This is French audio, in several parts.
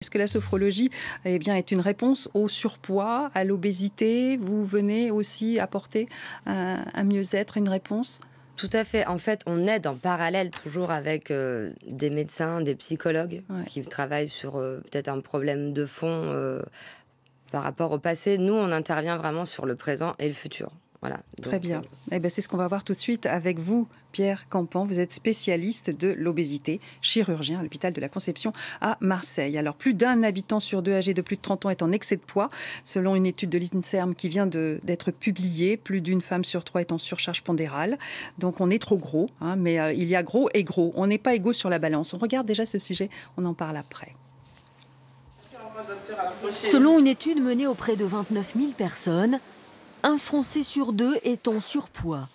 Est-ce que la sophrologie est une réponse au surpoids, à l'obésité? Vous venez aussi apporter un mieux-être, une réponse? Tout à fait. En fait, on aide en parallèle toujours avec des médecins, des psychologues Ouais. qui travaillent sur peut-être un problème de fond par rapport au passé. Nous, on intervient vraiment sur le présent et le futur. Voilà. Très Donc, bien. C'est ce qu'on va voir tout de suite avec vous, Pierre Campan. Vous êtes spécialiste de l'obésité, chirurgien à l'hôpital de la Conception à Marseille. Alors, plus d'un habitant sur deux âgé de plus de 30 ans est en excès de poids. Selon une étude de l'INSERM qui vient d'être publiée, plus d'une femme sur trois est en surcharge pondérale. Donc, on est trop gros, mais il y a gros et gros. On n'est pas égaux sur la balance. On regarde déjà ce sujet, on en parle après. Selon une étude menée auprès de 29 000 personnes, un Français sur deux est en surpoids.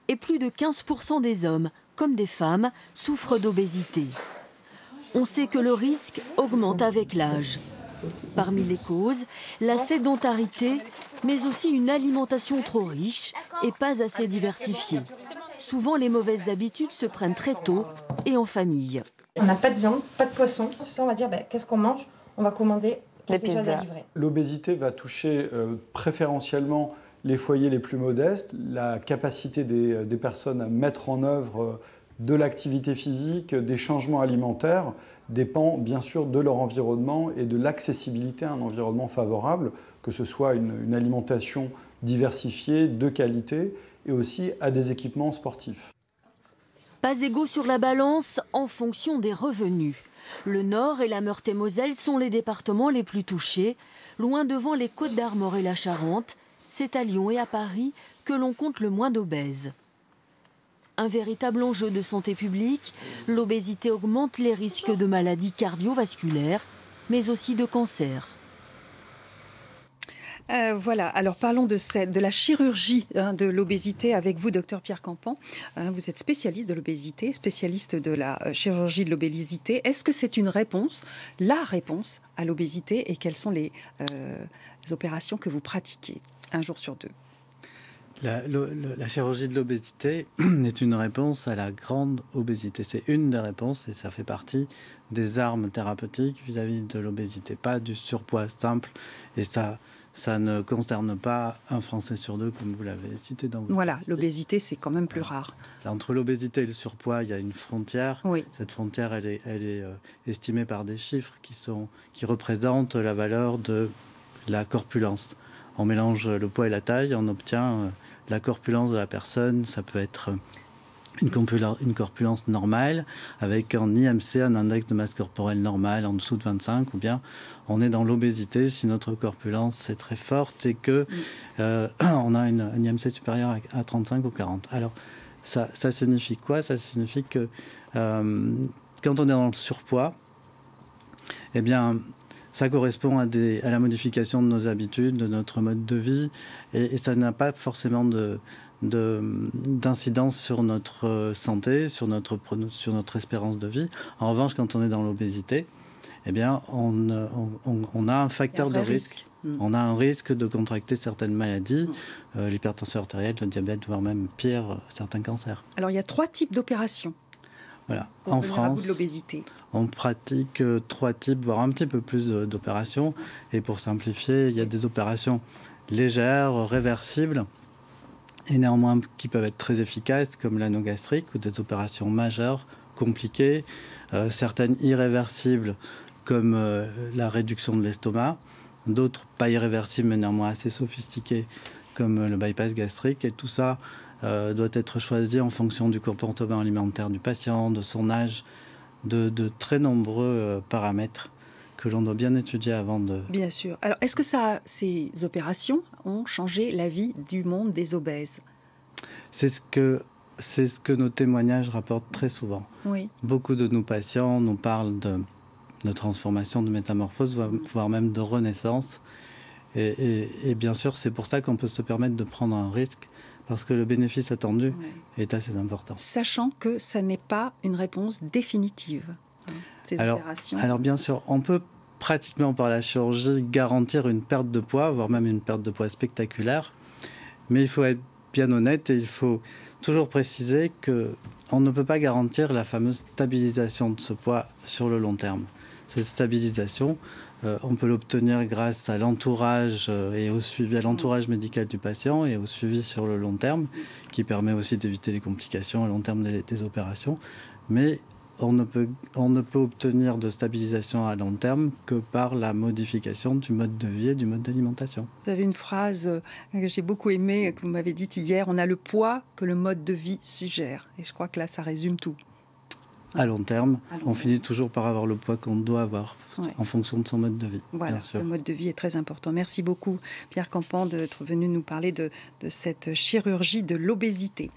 Et plus de 15% des hommes, comme des femmes, souffrent d'obésité. On sait que le risque augmente avec l'âge. Parmi les causes, la sédentarité, mais aussi une alimentation trop riche et pas assez diversifiée. Souvent, les mauvaises habitudes se prennent très tôt et en famille. On n'a pas de viande, pas de poisson. Ce soir, on va dire qu'est-ce qu'on mange? On va commander quelque chose à livrer. L'obésité va toucher préférentiellement les foyers les plus modestes. La capacité des personnes à mettre en œuvre de l'activité physique, des changements alimentaires, dépend bien sûr de leur environnement et de l'accessibilité à un environnement favorable, que ce soit une alimentation diversifiée, de qualité, et aussi à des équipements sportifs. Pas égaux sur la balance en fonction des revenus. Le Nord et la Meurthe-et-Moselle sont les départements les plus touchés, loin devant les Côtes-d'Armor et la Charente. C'est à Lyon et à Paris que l'on compte le moins d'obèses. Un véritable enjeu de santé publique, l'obésité augmente les risques de maladies cardiovasculaires, mais aussi de cancer. Voilà, alors parlons de la chirurgie de l'obésité avec vous, docteur Pierre Campan. Vous êtes spécialiste de l'obésité, spécialiste de la chirurgie de l'obésité. Est-ce que c'est une réponse, la réponse à l'obésité, et quelles sont les opérations que vous pratiquez un jour sur deux? La chirurgie de l'obésité est une réponse à la grande obésité. C'est une des réponses et ça fait partie des armes thérapeutiques vis-à-vis de l'obésité, pas du surpoids simple. Et ça ne concerne pas un Français sur deux, comme vous l'avez cité dans votre Voilà, l'obésité, c'est quand même plus rare. Là, entre l'obésité et le surpoids, il y a une frontière. Oui. Cette frontière, elle est estimée par des chiffres qui représentent la valeur de la corpulence. On mélange le poids et la taille, on obtient la corpulence de la personne. Ça peut être une corpulence normale, avec en IMC un index de masse corporelle normal en dessous de 25, ou bien on est dans l'obésité si notre corpulence est très forte et que on a une IMC supérieure à 35 ou 40. Alors, ça signifie quoi? Ça signifie que quand on est dans le surpoids, eh bien, ça correspond à la modification de nos habitudes, de notre mode de vie, et ça n'a pas forcément d'incidence sur notre santé, sur notre espérance de vie. En revanche, quand on est dans l'obésité, eh bien, on a un facteur de risque. On a un risque de contracter certaines maladies, l'hypertension artérielle, le diabète, voire même pire, certains cancers. Alors, il y a 3 types d'opérations. Voilà. En France, de l'obésité. On pratique 3 types, voire un petit peu plus d'opérations. Et pour simplifier, il y a des opérations légères, réversibles, et néanmoins qui peuvent être très efficaces, comme l'anneau gastrique, ou des opérations majeures, compliquées, certaines irréversibles, comme la réduction de l'estomac, d'autres pas irréversibles, mais néanmoins assez sophistiquées, comme le bypass gastrique. Et tout ça doit être choisi en fonction du comportement alimentaire du patient, de son âge, de très nombreux paramètres que l'on doit bien étudier avant de... Bien sûr. Alors, est-ce que ces opérations ont changé la vie du monde des obèses? C'est ce que nos témoignages rapportent très souvent. Oui. Beaucoup de nos patients nous parlent de transformation, de métamorphose, voire même de renaissance. Et bien sûr, c'est pour ça qu'on peut se permettre de prendre un risque, parce que le bénéfice attendu est assez important. Sachant que ça n'est pas une réponse définitive, ces opérations. Alors bien sûr, on peut pratiquement par la chirurgie garantir une perte de poids, voire même une perte de poids spectaculaire. Mais il faut être bien honnête et il faut toujours préciser qu'on ne peut pas garantir la fameuse stabilisation de ce poids sur le long terme. Cette stabilisation, on peut l'obtenir grâce à l'entourage et au suivi, à l'entourage médical du patient et au suivi sur le long terme, qui permet aussi d'éviter les complications à long terme des opérations. Mais on ne peut obtenir de stabilisation à long terme que par la modification du mode de vie et du mode d'alimentation. Vous avez une phrase que j'ai beaucoup aimée, que vous m'avez dite hier, on a le poids que le mode de vie suggère. Et je crois que là, ça résume tout. À long terme, on finit toujours par avoir le poids qu'on doit avoir en fonction de son mode de vie. Voilà, bien sûr. Le mode de vie est très important. Merci beaucoup, Pierre Campan, d'être venu nous parler de cette chirurgie de l'obésité.